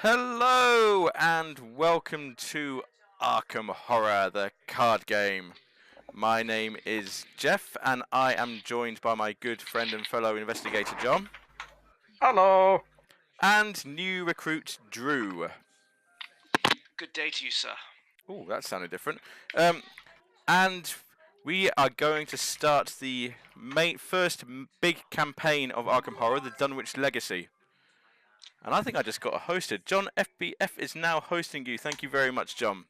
Hello and welcome to Arkham Horror, the card game. My name is Geoff and I am joined by my good friend and fellow investigator John. Hello. And new recruit Drew. Good day to you, sir. Oh, that sounded different. And we are going to start the first big campaign of Arkham Horror, the Dunwich Legacy. And I think I just got hosted. John FBF is now hosting you. Thank you very much, John.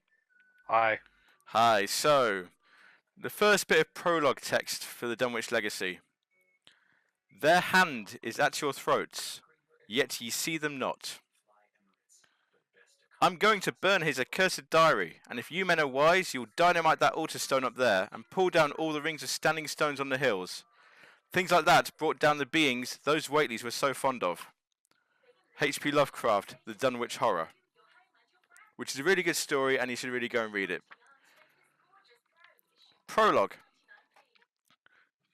Hi. Hi, so the first bit of prologue text for the Dunwich Legacy. Their hand is at your throats, yet ye see them not. I'm going to burn his accursed diary, and if you men are wise, you'll dynamite that altar stone up there, and pull down all the rings of standing stones on the hills. Things like that brought down the beings those Whateleys were so fond of. H.P. Lovecraft, The Dunwich Horror. Which is a really good story, and you should really go and read it. Prologue.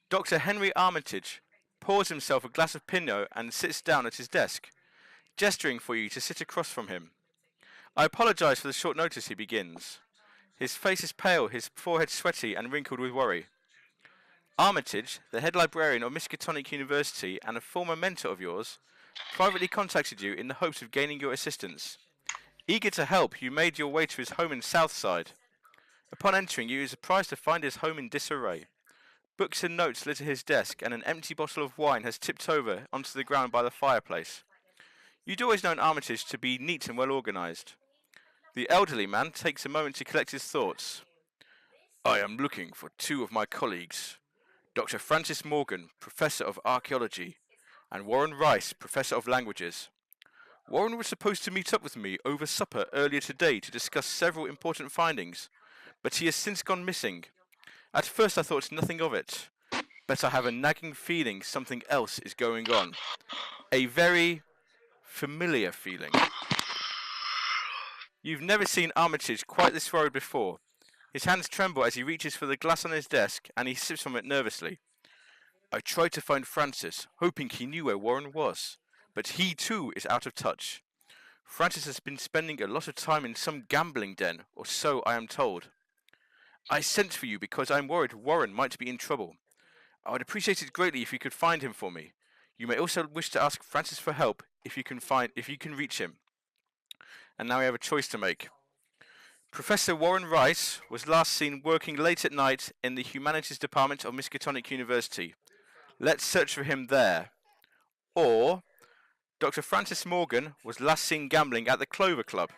Dr. Henry Armitage pours himself a glass of Pinot and sits down at his desk, gesturing for you to sit across from him. I apologise for the short notice, he begins. His face is pale, his forehead sweaty and wrinkled with worry. Armitage, the head librarian of Miskatonic University and a former mentor of yours, privately contacted you in the hopes of gaining your assistance. Eager to help, you made your way to his home in Southside. Upon entering, you were surprised to find his home in disarray. Books and notes litter his desk, and an empty bottle of wine has tipped over onto the ground by the fireplace. You'd always known Armitage to be neat and well organised. The elderly man takes a moment to collect his thoughts. I am looking for two of my colleagues, Dr. Francis Morgan, Professor of Archaeology, and Warren Rice, Professor of Languages. Warren was supposed to meet up with me over supper earlier today to discuss several important findings, but he has since gone missing. At first I thought nothing of it, but I have a nagging feeling something else is going on. A very familiar feeling. You've never seen Armitage quite this worried before. His hands tremble as he reaches for the glass on his desk, and he sips from it nervously. I tried to find Francis, hoping he knew where Warren was, but he too is out of touch. Francis has been spending a lot of time in some gambling den, or so I am told. I sent for you because I am worried Warren might be in trouble. I would appreciate it greatly if you could find him for me. You may also wish to ask Francis for help if you can reach him. And now we have a choice to make. Professor Warren Rice was last seen working late at night in the Humanities Department of Miskatonic University. Let's search for him there. Or Dr. Francis Morgan was last seen gambling at the Clover Club,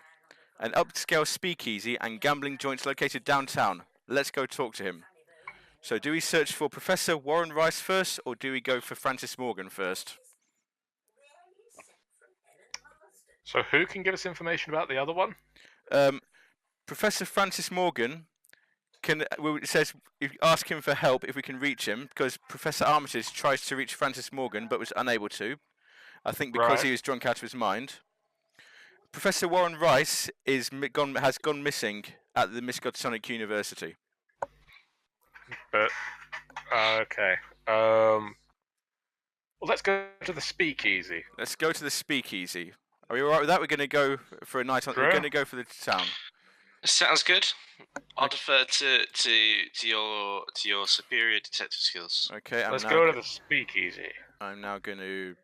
an upscale speakeasy and gambling joint located downtown. Let's go talk to him. So do we search for Professor Warren Rice first, or do we go for Francis Morgan first? So who can give us information about the other one? Professor Francis Morgan it says ask him for help if we can reach him, because Professor Armitage tries to reach Francis Morgan but was unable to. I think because he was drunk out of his mind. Professor Warren Rice has gone missing at the Miskatonic University. But okay. Well, let's go to the speakeasy. Let's go to the speakeasy. Are we alright with that? We're going to go for a night on. We're going to go for the town. Sounds good. I'll defer to your superior detective skills. Okay. Let's go to the speakeasy. I'm now going to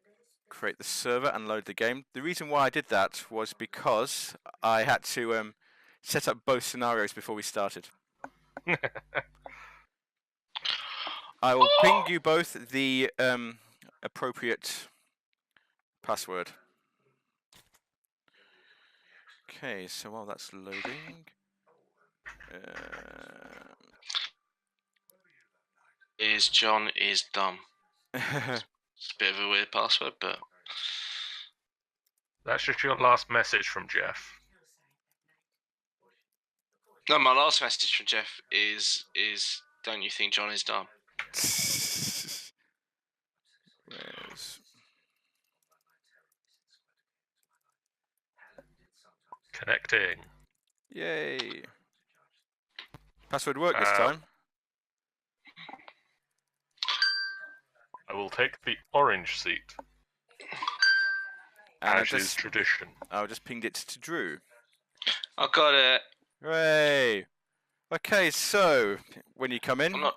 create the server and load the game. The reason why I did that was because I had to set up both scenarios before we started. I will ping you both the appropriate password. Okay, so while that's loading, John is dumb. It's a bit of a weird password, but that's just your last message from Geoff. No, my last message from Geoff is don't you think John is dumb? Where's... Connecting. Yay. Password worked this time. I will take the orange seat. And As is tradition. I just pinged it to Drew. I got it. Hooray! Okay, so when you come in. I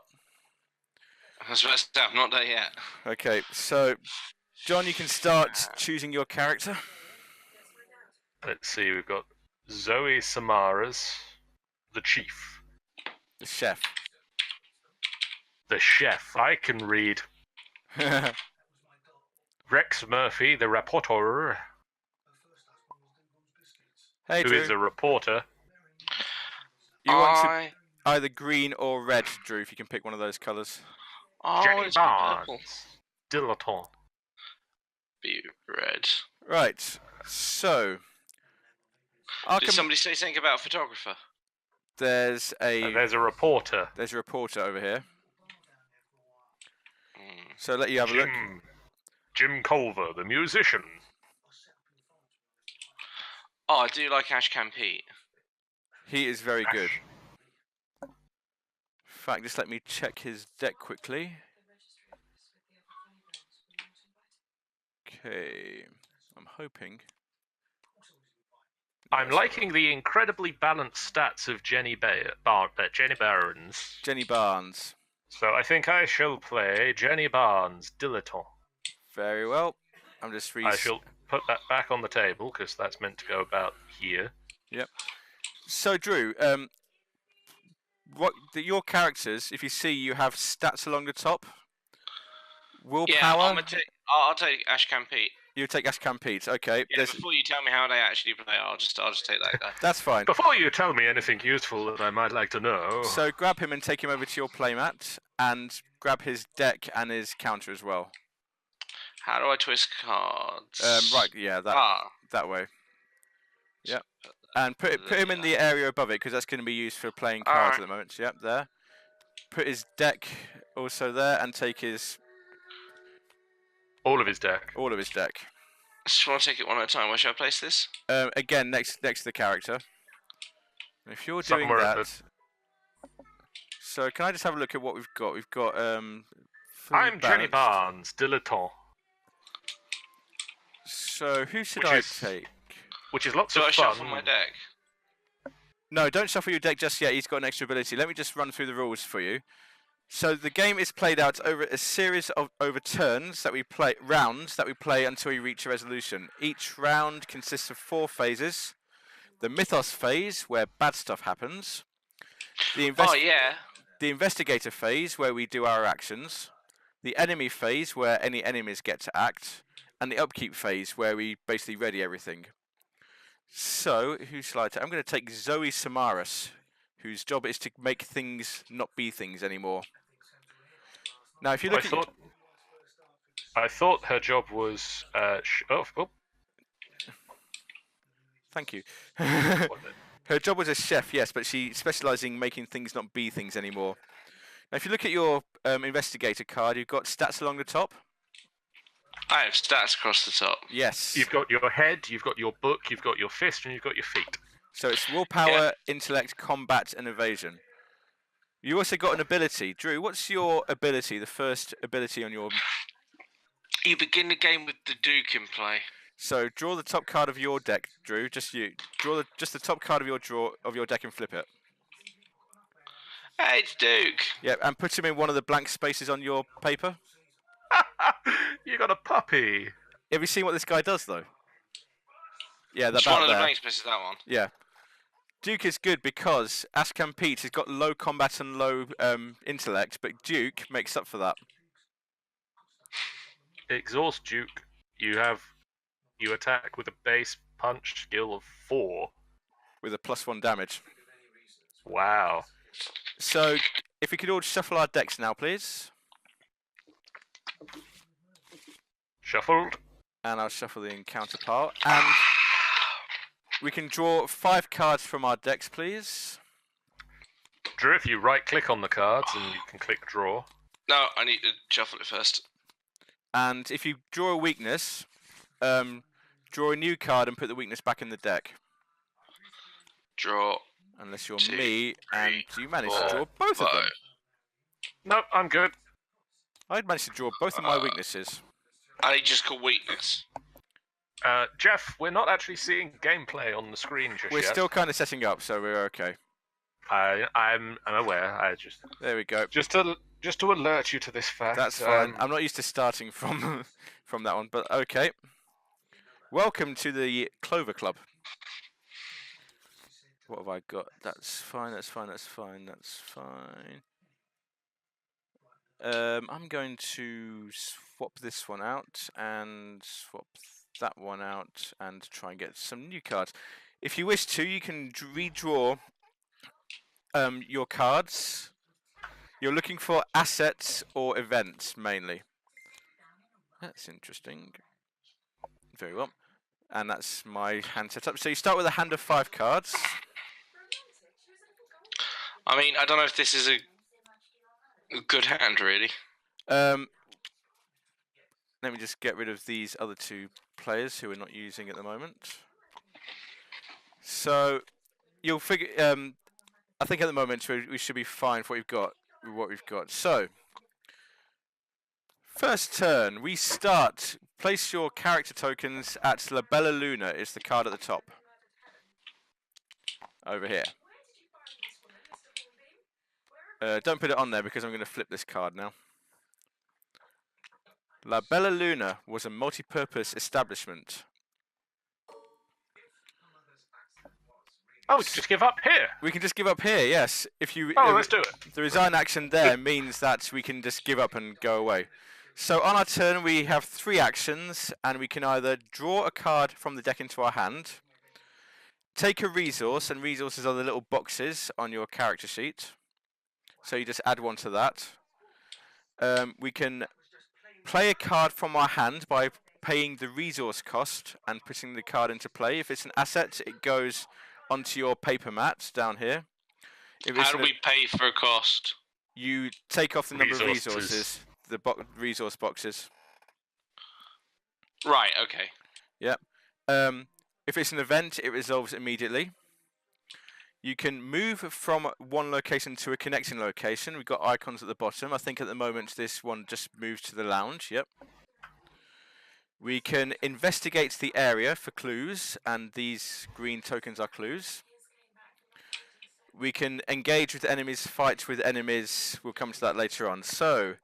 was about to say, I'm not there yet. Okay, so John, you can start choosing your character. Let's see, we've got Zoe Samaras, the chief. The chef. The chef. I can read. Rex Murphy, the rapporteur. Hey, who Drew. is a reporter. You want to either green or red, Drew, if you can pick one of those colours. Jenny It's purple. Barnes. Dilettante. Be red. Right, so... Did somebody say something about a photographer? There's a reporter. There's a reporter over here. So let you have a look. Jim Culver, the musician. Oh, I do like Ashcan Pete. He is very good. In fact, just let me check his deck quickly. Okay, I'm hoping. I'm liking the incredibly balanced stats of Jenny Barnes. Jenny Barnes. So I think I shall play Jenny Barnes, dilettante. Very well. I'm just I shall put that back on the table because that's meant to go about here. Yep. So Drew, your characters? If you see, you have stats along the top. Willpower. Yeah, I'll take Ashcan Pete. You take Ashcan Pete, okay. Yeah, before you tell me how they actually play, I'll just take that guy. That's fine. Before you tell me anything useful that I might like to know. So grab him and take him over to your playmat, and grab his deck and his counter as well. How do I twist cards? Right, yeah, that way. Yep. And put him in the area above it, because that's going to be used for playing cards at the moment. Yep, there. Put his deck also there, and take his... All of his deck. All of his deck. Just want to take it one at a time. Where should I place this? Again, next to the character. If you're doing that... So can I just have a look at what we've got? We've got... I'm Jenny Barnes, dilettante. So who should I take? Which is lots of fun. Do I shuffle my deck? No, don't shuffle your deck just yet. He's got an extra ability. Let me just run through the rules for you. So the game is played out over a series of rounds that we play until we reach a resolution. Each round consists of 4 phases. The Mythos phase, where bad stuff happens. The Investigator phase, where we do our actions. The Enemy phase, where any enemies get to act. And the Upkeep phase, where we basically ready everything. So, who shall I take? I'm going to take Zoe Samaras, whose job is to make things not be things anymore. Now, if you look I thought her job was... Thank you. Her job was a chef, yes, but she specialises in making things not be things anymore. Now, if you look at your investigator card, you've got stats along the top. I have stats across the top. Yes. You've got your head, you've got your book, you've got your fist, and you've got your feet. So it's willpower, intellect, combat, and evasion. You also got an ability. Drew, what's your ability, the first ability on your... You begin the game with the Duke in play. So draw the top card of your deck, Drew. Just you. Draw the top card of your deck and flip it. Hey, it's Duke. Yeah, and put him in one of the blank spaces on your paper. You got a puppy. Have you seen what this guy does, though? Yeah, that's one of the blank spaces, that one. Yeah. Duke is good because Ashcan Pete has got low combat and low intellect, but Duke makes up for that. Exhaust Duke. You attack with a base punch skill of 4. With a +1 damage. Wow. So, if we could all shuffle our decks now, please. Shuffled. And I'll shuffle the encounter pile. And we can draw 5 cards from our decks, please. Drew, if you right-click on the cards and you can click draw. No, I need to shuffle it first. And if you draw a weakness, draw a new card and put the weakness back in the deck. Draw. Unless you're me, and you managed to draw both of them. Nope, I'm good. I'd managed to draw both of my weaknesses. I just call weakness. Geoff, we're not actually seeing gameplay on the screen just We're yet. still kind of setting up, so we're okay. I'm aware. There we go. Just to alert you to this fact. That's fine. I'm not used to starting from from that one, but okay. Welcome to the Clover Club. What have I got? That's fine. That's fine. That's fine. That's fine. I'm going to swap this one out and swap that one out and try and get some new cards. If you wish to, you can redraw your cards. You're looking for assets or events mainly. That's interesting. Very well. And that's my hand set up. So you start with a hand of 5 cards. I mean, I don't know if this is a good hand, really. Let me just get rid of these other 2 players who we're not using at the moment. So you'll figure. I think at the moment we should be fine for what we've got. So first turn, we start. Place your character tokens at La Bella Luna. Is the card at the top over here. Don't put it on there because I'm going to flip this card now. La Bella Luna was a multi-purpose establishment. Oh, we can just give up here. We can just give up here, yes. If you. Let's do it. The resign action there means that we can just give up and go away. So on our turn, we have 3 actions, and we can either draw a card from the deck into our hand, take a resource, and resources are the little boxes on your character sheet. So you just add one to that. We can play a card from our hand by paying the resource cost and putting the card into play. If it's an asset, it goes onto your paper mat down here. How do we pay for a cost? You take off the number of resources, the resource boxes. Right, okay. Yep. If it's an event, it resolves immediately. You can move from one location to a connecting location. We've got icons at the bottom. I think at the moment this one just moves to the lounge. Yep. We can investigate the area for clues, and these green tokens are clues. We can engage with enemies, fight with enemies. We'll come to that later on. So,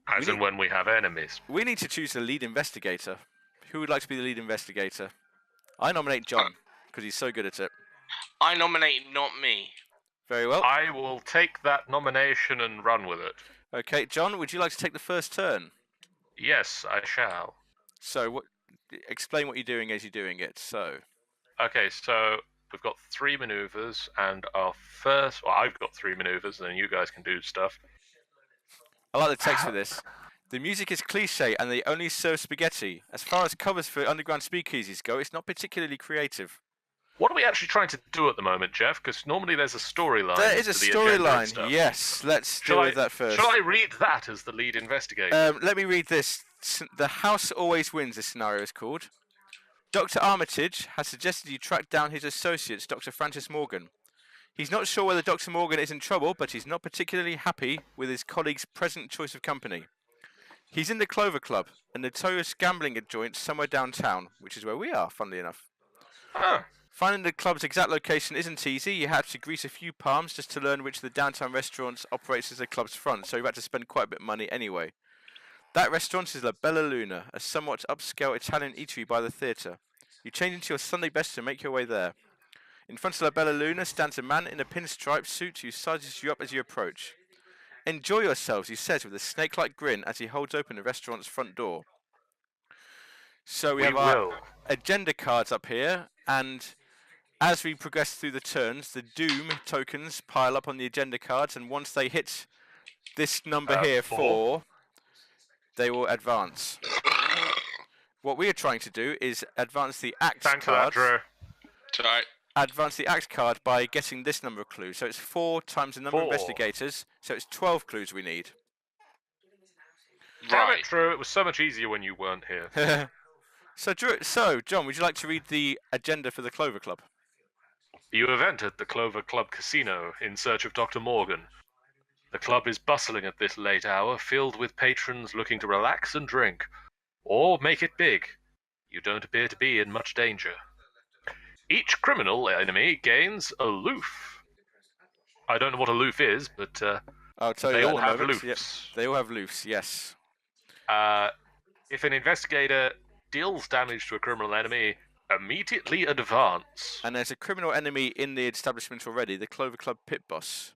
as and when we have enemies. We need to choose the lead investigator. Who would like to be the lead investigator? I nominate John, because he's so good at it. I nominate not me. Very well. I will take that nomination and run with it. Okay, John, would you like to take the first turn? Yes, I shall. So, explain what you're doing as you're doing it. So. Okay, so we've got 3 maneuvers, and our first... Well, I've got 3 maneuvers, and then you guys can do stuff. I like the text for this. The music is cliche, and they only serve spaghetti. As far as covers for underground speakeasies go, it's not particularly creative. What are we actually trying to do at the moment, Geoff? Because normally there's a storyline. There is a storyline, yes. Let's deal with that first. Shall I read that as the lead investigator? Let me read this. The House Always Wins, this scenario is called. Dr. Armitage has suggested you track down his associate, Dr. Francis Morgan. He's not sure whether Dr. Morgan is in trouble, but he's not particularly happy with his colleague's present choice of company. He's in the Clover Club, a notorious gambling joint somewhere downtown, which is where we are, funnily enough. Oh. Finding the club's exact location isn't easy. You have to grease a few palms just to learn which of the downtown restaurants operates as the club's front, so you've had to spend quite a bit of money anyway. That restaurant is La Bella Luna, a somewhat upscale Italian eatery by the theatre. You change into your Sunday best to make your way there. In front of La Bella Luna stands a man in a pinstripe suit who sizes you up as you approach. Enjoy yourselves, he says with a snake-like grin as he holds open the restaurant's front door. So we have our agenda cards up here, and as we progress through the turns, the Doom tokens pile up on the agenda cards, and once they hit this number here, 4, they will advance. What we are trying to do is advance the axe card. Thanks for that, Drew. Right. Advance the axe card by getting this number of clues. So it's 4 times the number of investigators, so it's 12 clues we need. Damn it, Drew, it was so much easier when you weren't here. So, John, would you like to read the agenda for the Clover Club? You have entered the Clover Club Casino in search of Dr. Morgan. The club is bustling at this late hour, filled with patrons looking to relax and drink, or make it big. You don't appear to be in much danger. Each criminal enemy gains aloof. I don't know what aloof is, but I'll tell you they that all in a have moment. loofs. Yep, they all have loofs, yes. If an investigator deals damage to a criminal enemy, immediately advance. And there's a criminal enemy in the establishment already, the Clover Club pit boss.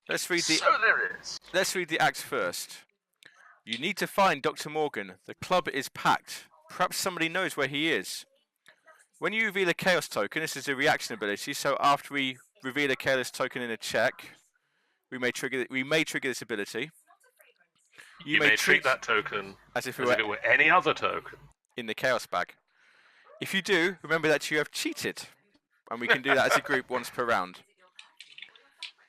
Let's read So there is. Let's read the act first. You need to find Dr. Morgan. The club is packed. Perhaps somebody knows where he is. When you reveal a chaos token, this is a reaction ability, so after we reveal a chaos token in a check, we may trigger this ability. You may treat that token as if it were any other token in the chaos bag. If you do, remember that you have cheated, and we can do that as a group once per round.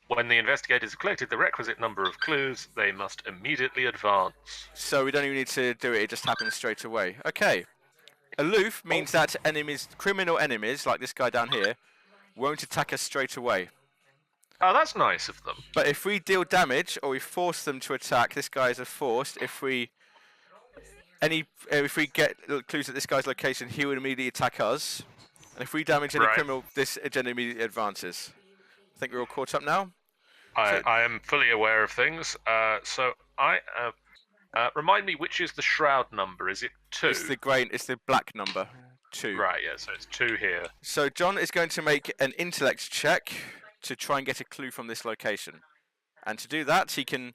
When the investigators have collected the requisite number of clues, they must immediately advance. So we don't even need to do it, it just happens straight away. Okay. Aloof means that criminal enemies, like this guy down here, won't attack us straight away. Oh, that's nice of them. But if we deal damage, or we force them to attack, this guy is a forced, if we get clues at this guy's location, he will immediately attack us. And if we damage any criminal, this agenda immediately advances. I think we're all caught up now. I am fully aware of things. Remind me, which is the shroud number? Is it 2? It's the black number, 2. Right, yeah, so it's 2 here. So John is going to make an intellect check to try and get a clue from this location. And to do that, he can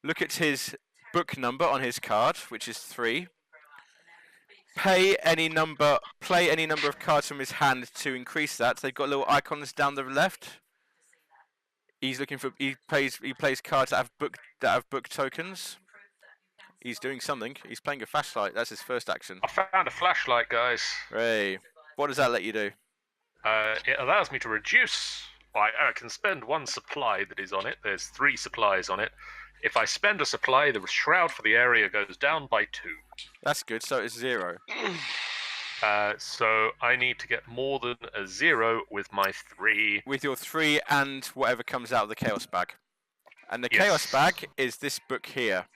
look at his book number on his card, which is 3. Play any number of cards from his hand to increase that. They've got little icons down the left. He's looking for. He plays cards that have book tokens. He's doing something. He's playing a flashlight. That's his first action. I found a flashlight, guys. Hey, what does that let you do? It allows me to reduce. I can spend 1 supply that is on it. There's 3 supplies on it. If I spend a supply, the shroud for the area goes down by 2. That's good. So it's 0. So I need to get more than a 0 with my 3. With your 3 and whatever comes out of the chaos bag. And the chaos bag is this book here.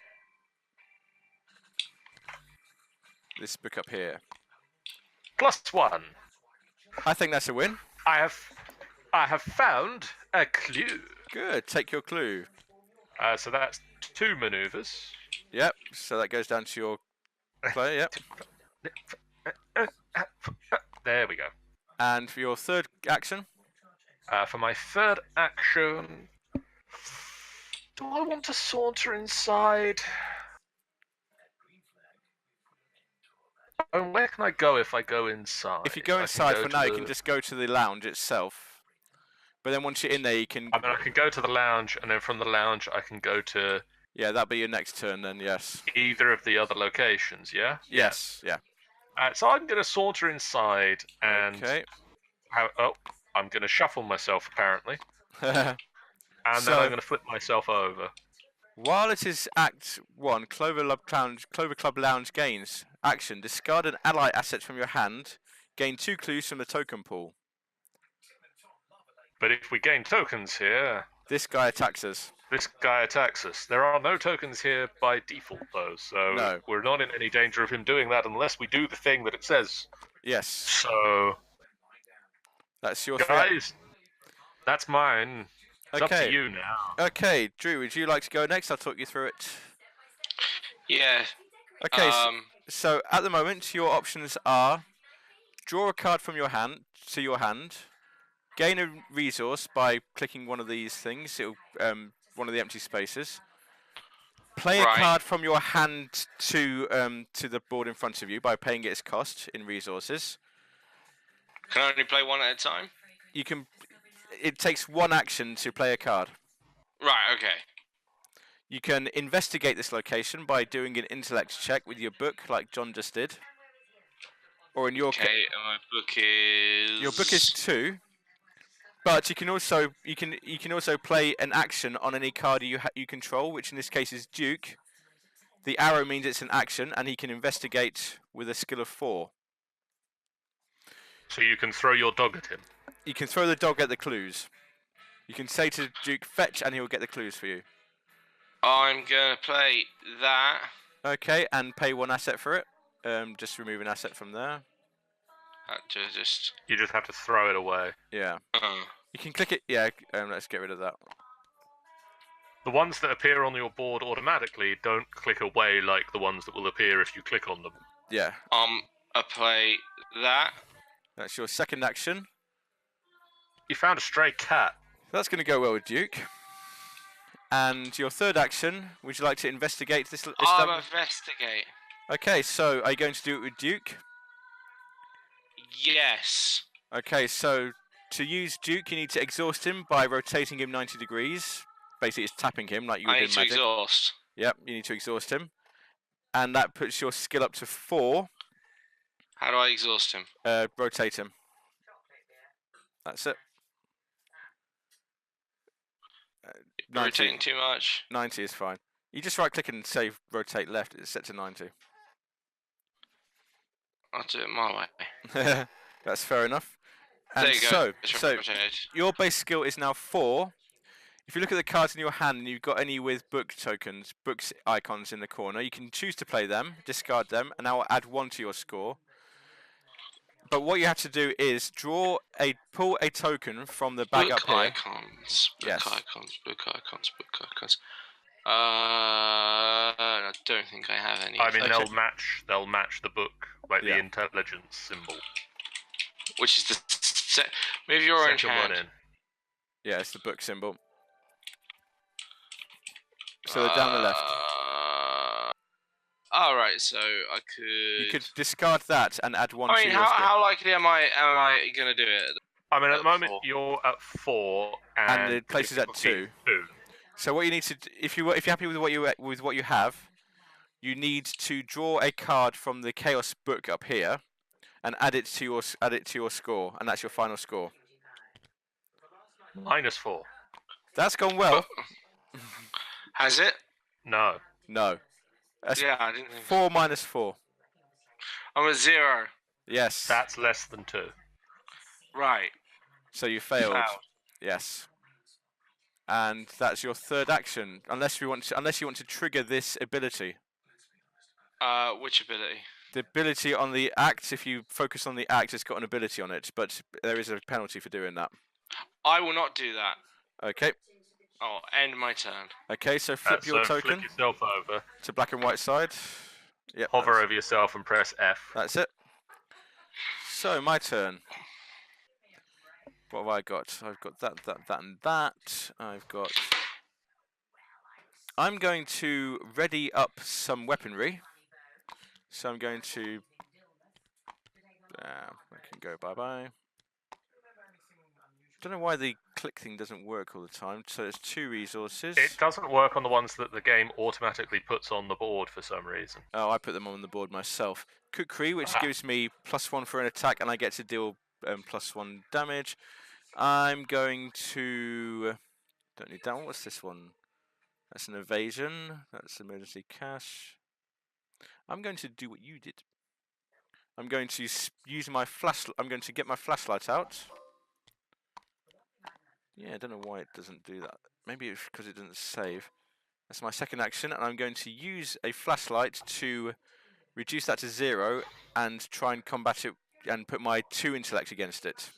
This book up here. +1. I think that's a win. I have found a clue. Good. Take your clue. So that's 2 maneuvers. Yep. So that goes down to your player. Yep. There we go. And for your third action? For my third action, do I want to saunter inside? And where can I go if I go inside? If you go inside for now, you can just go to the lounge itself. But then once you're in there, you can... I mean, I can go to the lounge, and then from the lounge, I can go to... Yeah, that'll be your next turn then, yes. Either of the other locations, yeah? Yes, yeah. So I'm going to saunter inside, and... Okay. I'm going to shuffle myself, apparently. And then I'm going to flip myself over. While it is Act 1, Clover Club Lounge gains. Action, discard an ally asset from your hand. Gain 2 clues from the token pool. But if we gain tokens here... This guy attacks us. There are no tokens here by default, though, so we're not in any danger of him doing that unless we do the thing that it says. Yes. So... That's your guys, that's mine. It's up to you now. Okay, Drew, would you like to go next? I'll talk you through it. Yeah. Okay, so at the moment, your options are draw a card from your hand to your hand, gain a resource by clicking one of these things, it'll, one of the empty spaces, play a card from your hand to the board in front of you by paying its cost in resources. Can I only play one at a time? You can. It takes 1 action to play a card. Right, okay. You can investigate this location by doing an intellect check with your book, like John just did. Or in your case, my book is... Your book is 2, but you can also play an action on any card you control, which in this case is Duke. The arrow means it's an action, and he can investigate with a skill of 4. So you can throw your dog at him. You can throw the dog at the clues. You can say to Duke, fetch, and he will get the clues for you. I'm going to play that. Okay, and pay 1 asset for it. Just remove an asset from there. Just. You just have to throw it away. Yeah. You can click it. Yeah. Let's get rid of that. The ones that appear on your board automatically don't click away like the ones that will appear if you click on them. Yeah. I play that. That's your second action. You found a stray cat. That's going to go well with Duke. And your third action, would you like to investigate this? I'll investigate. Okay, so are you going to do it with Duke? Yes. Okay, so to use Duke, you need to exhaust him by rotating him 90 degrees. Basically, it's tapping him like you would I in need to Magic. exhaust. Yep, you need to exhaust him. And that puts your skill up to 4. How do I exhaust him? Rotate him. That's it. 90. Rotating too much. 90 is fine. You just right click and say rotate left, it's set to 90. I'll do it my way. That's fair enough. And There you go. so your base skill is now 4. If you look at the cards in your hand and you've got any with book tokens, books icons in the corner, you can choose to play them, discard them, and that will add 1 to your score. But what you have to do is pull a token from the bag up here. Icons. Yes. Book icons. I don't think I have any. I mean, Okay. they'll match the book, like Yeah. the intelligence symbol. Which is the move your orange Second hand. one in. Yeah, it's the book symbol. So they're down the left. Alright, so I could. You could discard that and add 1 I to mean, your score. how likely am I gonna do it? I mean, at the moment 4. you're at 4, And the place is at difficulty 2. So what you need to, if you're happy with what you have, you need to draw a card from the Chaos book up here, and add it to your score, and that's your final score. -4. That's gone well. Has it? No. No. That's Yeah, I didn't think. 4 minus 4. I'm a 0. Yes. That's less than 2. Right. So you failed. Failed. Yes. And that's your third action, unless you want to trigger this ability. Which ability? The ability on the act, if you focus on the act, it's got an ability on it, but there is a penalty for doing that. I will not do that. Okay. I'll end my turn. Okay, so flip your So token flip yourself over, to black and white side. Yep, hover over yourself and press F. that's it. So, my turn. What have I got? I've got that, and that. I'm going to ready up some weaponry. So I'm going to... I can go bye-bye. Don't know why the click thing doesn't work all the time. So it's 2 resources. It doesn't work on the ones that the game automatically puts on the board for some reason. Oh, I put them on the board myself. Kukri, which gives me +1 for an attack, and I get to deal +1 damage. I'm going to... Don't need that one. What's this one? That's an evasion. That's emergency cash. I'm going to do what you did. I'm going to use my flash. I'm going to get my flashlight out. Yeah, I don't know why it doesn't do that. Maybe it's because it doesn't save. That's my second action, and I'm going to use a flashlight to reduce that to 0 and try and combat it and put my 2 intellect against it.